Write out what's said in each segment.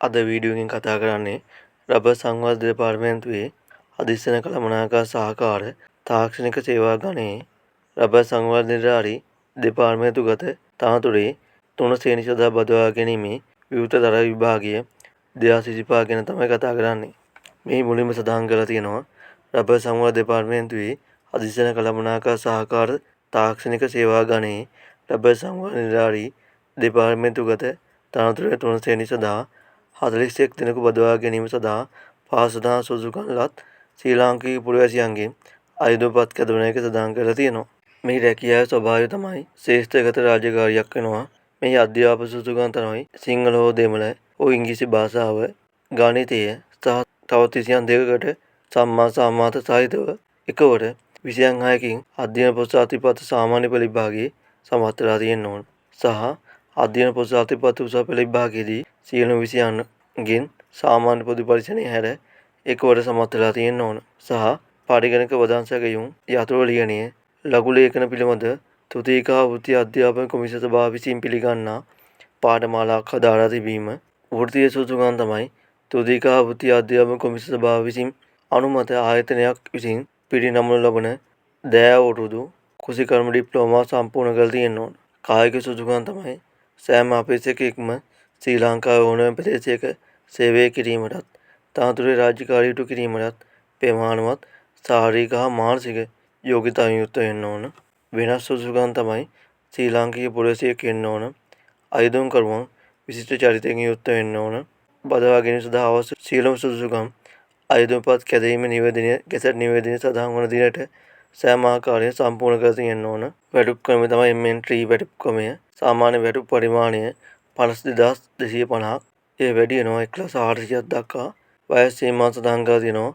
අද වීඩියෝ එකෙන් කතා කරන්නේ රබර් සංවර්ධන දෙපාර්තමේන්තුවේ අධිෂ්ඨාන කළමනාකර සහකාර තාක්ෂණික සේවා ගණයේ රබර් සංවර්ධන නිලධාරී දෙපාර්තමේන්තුගත තනතුරේ 3 ශ්‍රේණි සඳහා බදවා ගැනීමේ විවෘත දර විභාගීය 2025 ගැන තමයි කතා කරන්නේ. මේ මුලින්ම සඳහන් කරලා තියෙනවා රබර් සංවර්ධන දෙපාර්තමේන්තුවේ අධිෂ්ඨාන කළමනාකර සහකාර තාක්ෂණික සේවා ගණයේ රබර් සංවර්ධන නිලධාරී දෙපාර්තමේන්තුගත තනතුරේ 3 ශ්‍රේණි සඳහා 41 දිනක බදවා ගැනීම සඳහා පාසදා සුදුසුකම් ලත් ශ්‍රී ලාංකික පුරවැසියන්ගෙන් අයදුම්පත් කැඳවන එක සඳහන් කරලා තියෙනවා. මේ රැකියාවේ ස්වභාවය තමයි ශ්‍රේෂ්ඨගත රාජකාරියක් වෙනවා. මේ අධ්‍යාපන සුදුසුකම් තමයි සිංහල හෝ දෙමළ හෝ ඉංග්‍රීසි භාෂාව, ගණිතය සහ තවත් විෂයන් දෙකකට සම්මා සම්මාත සහිතව එකවර විෂයන් 6කින් අධ්‍යයන ප්‍රතිපත්ති සාමාන්‍ය පෙළ විභාගයේ සමත් වෙලා තියෙන්න ඕන. සහ අධ්‍යයන ප්‍රතිපත්ති උසස් පෙළ විභාගයේදී සියලුම විෂයන්ගෙන් සාමාන්‍ය පොදු පරීක්ෂණය හැර එකවර සමත් වෙලා තියෙන්න ඕන. සහ පාරිගණක වදංශකයුම් යතුරු ලියනය ලඝු ලේඛන පිළිබඳ තුතිකා වෘත්ති අධ්‍යාපන කොමිසම සභාව විසින් පිළිගන්නා පාඨමාලාවක් හදාරා තිබීම. වෘත්තීය සුදුසුකම් තමයි තුතිකා වෘත්ති අධ්‍යාපන කොමිසම සභාව විසින් අනුමත ආයතනයක් විසින් පිරිනමනු ලබන දෑවුරුදු කුසිකර්ම ඩිප්ලෝමා සම්පූර්ණ කර තියෙන්න ඕන. කායික සුදුසුකම් තමයි සෑම අපේක්ෂකයෙක්ම ශ්‍රී ලංකාවේ ඕනෑම ප්‍රදේශයක සේවය කිරීමටත් තනතුරේ රාජකාරී ඉටු කිරීමටත් ප්‍රමාණවත් ශාරීරික හා මානසික යෝග්‍යතාවයන් යුක්ත වෙන්න ඕන. වෙනස් සුදුසුකම් තමයි ශ්‍රී ලාංකික පුරවැසියෙක් වෙන්න ඕන. අයදුම්කරුවන් විශිෂ්ට චරිතයකින් යුක්ත වෙන්න ඕන. බදවා ගැනීම සඳහා අවශ්‍ය සියලුම සුදුසුකම් අයදුම්පත් කැඳවීම නිවේදනය ගැසට් නිවේදනයේ සඳහන් වන දිනට සෑම ආකාරයෙන් සම්පූර්ණ කර තියෙන්න ඕන. වැටුප් ක්‍රමය තමයි MN3 වැටුප් ක්‍රමය. සාමාන්‍ය වැටුප් පරිමාණය 52250ක්. ඒ වැඩි වෙනවා 1,400ක් දක්වා. වයස් සීමාව සඳහන් කරලා තියෙනවා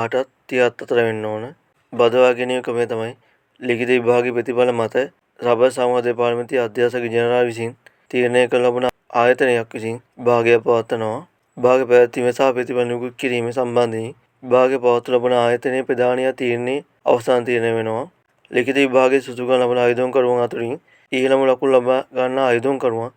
18ත් 30ත් අතර වෙන්න ඕන. බදවා ගැනීම ක්‍රමය තමයි ලිඛිත විභාගයේ ප්‍රතිඵල මත රබර් සංවර්ධන දෙපාර්තමේන්තුවේ අධ්‍යක්ෂක ජෙනරාල් විසින් තීරණය කර ලබන ආයතනයක් විසින් විභාගය පවත්වනවා. විභාග පැවැත්වීම සහ ප්‍රතිඵල නිකුත් කිරීම සම්බන්ධයෙන් විභාගය පවත්වනු ලබන ආයතනයේ ප්‍රධානියා තීරණයේ අවසාන තීරණය වෙනවා. ලිඛිත විභාගයේ සුදුසුකම් ලබන අයදුම්කරුවන් අතරින් ඉහළම ලකුණු ලබා ගන්නා අයදුම්කරුවන්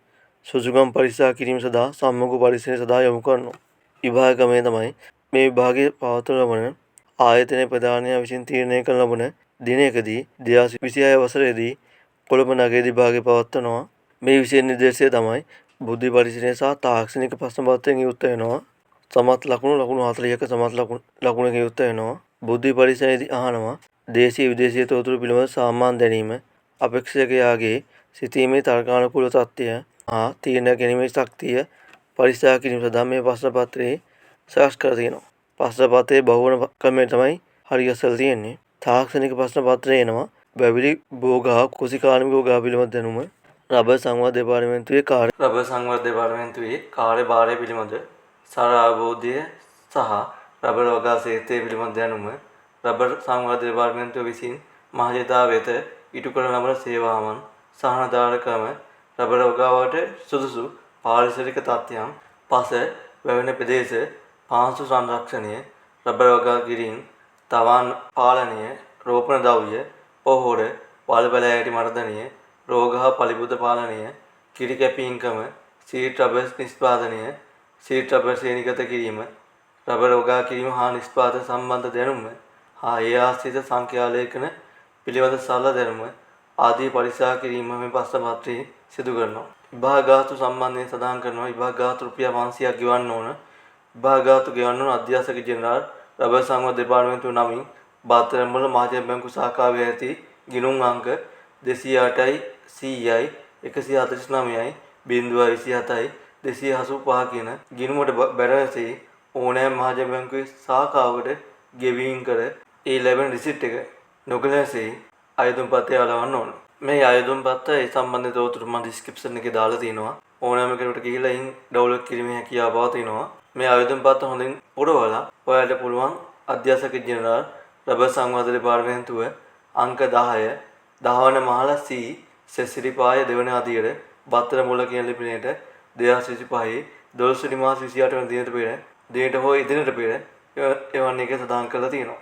සුදුසුකම් පරීක්ෂා කිරීම සඳහා සම්මුඛ පරීක්ෂණය සඳහා යොමු කරනවා. විභාග ක්‍රමය තමයි මේ විභාගයේ පවත්වනු ලබන ආයතනයේ ප්‍රධානියා විසින් තීරණය කරන ලබන දිනයකදී 2026 වසරේදී කොළඹ නගරයේ විභාගය පවත්වනවා. මේ විෂය නිර්දේශය තමයි බුද්ධි පරීක්ෂණය සහ තාක්ෂණික ප්‍රශ්න පත්‍රයෙන් යුක්ත වෙනවා. සමත් ලකුණු 40ක සමත් ලකුණකින් යුක්ත වෙනවා. බුද්ධි පරීක්ෂණයේදී අහනවා දේශීය විදේශීය තොරතුරු පිළිබඳ සාමාන්‍ය දැනීම, අපේක්ෂකයාගේ සිතීමේ තර්කානුකූල තත්ත්වය හා තීරණ ගැනීමේ ශක්තිය පරීක්ෂා කිරීම සඳහා මේ ප්‍රශ්න පත්‍රයේ සකස් කර තියෙනවා. ප්‍රශ්න පත්‍රයේ බහුවන ක්‍රමය තමයි හරියස්සල තියෙන්නේ. තාක්ෂණික ප්‍රශ්න පත්‍රය එනවා බැවිලි භෝග හා කුසිකාර්මික භෝග පිළිබඳ දැනුම, රබර් සංවර්ධන දෙපාර්තමේන්තුවේ කාර්යභාරය පිළිබඳ සරල අවබෝධය සහ රබර් වගා ක්ෂේත්‍රය පිළිබඳ දැනුම, රබර් සංවර්ධන දෙපාර්තමේන්තුව විසින් මහජනතාව වෙත ඉටු කරන ලබන සේවාවන්, සහනදායකම, රබර් වගාවට සුදුසු පාරිසරික තත්ත්වයන්, පස වැවෙන ප්‍රදේශ, පාංශු සංරක්ෂණය, රබර් වගා කිරීම, තවන් පාලනය, රෝපණ ද්‍රව්‍ය, පොහොර, වල්බැල ඇටි මර්දනය, රෝග හා පලිබුද පාලනය, කිරි කැපීම්කම, සීට් රබර් නිෂ්පාදනය, සීට් රබර් ශ්‍රේණිගත කිරීම, රබර් වගා කිරීම හා නිෂ්පාදන සම්බන්ධ දැනුම හා ඒ ආශ්‍රිත සංඛ්‍යාලේඛන පිළිබඳ සරල දැනුම ආදී පරීක්ෂා කිරීම මේ ප්‍රශ්න පත්‍රයේ සිදු කරනවා. විභාග ගාස්තු සම්බන්ධයෙන් සඳහන් කරනවා විභාග ගාස්තු රුපියල් 500ක් ගෙවන්න ඕන. විභාග ගාස්තු ගෙවන්න ඕන අධ්‍යක්ෂක ජෙනරාල් රබර් සංවර්ධන දෙපාර්තමේන්තුව නමින් බාතරමුල්ල මහජන බැංකු ශාඛාවේ ඇති ගිණුම් අංක 208යි 100යි 149යි 027යි 285 කියන ගිණුමට බැරැසී ඕනෑම මහජන බැංකුවේ ශාඛාවකට ගෙවීම් කර ඒ ලැබෙන රිසිට් එක නොගැලසී අයදුම්පතේ අලවන්න ඕන. මේ අයදුම්පත ඒ සම්බන්ධ තොරතුරු මම ඩිස්ක්‍රිප්ෂන් එකේ දාලා තිනවා. ඕනෑම කෙනෙකුට ගිහිල්ලා ඉන් ඩවුන්ලෝඩ් කිරීමේ හැකියාව තියෙනවා. මේ අයදුම්පත හොඳින් පුරවලා ඔයාලට පුළුවන් අධ්‍යක්ෂක ජෙනරාල් රබර් සංවර්ධන දෙපාර්තමේන්තුව අංක 10 10 වන මහල C සෙසිරිපාය දෙවන අදියර බත්තරමුල්ල කියන ලිපිනයට 2025 12 වෙනි මාස 28 වෙනි දිනට පෙර දිනට හෝ ඉදිනට පෙර එවන් එක සඳහන් කරලා තියෙනවා.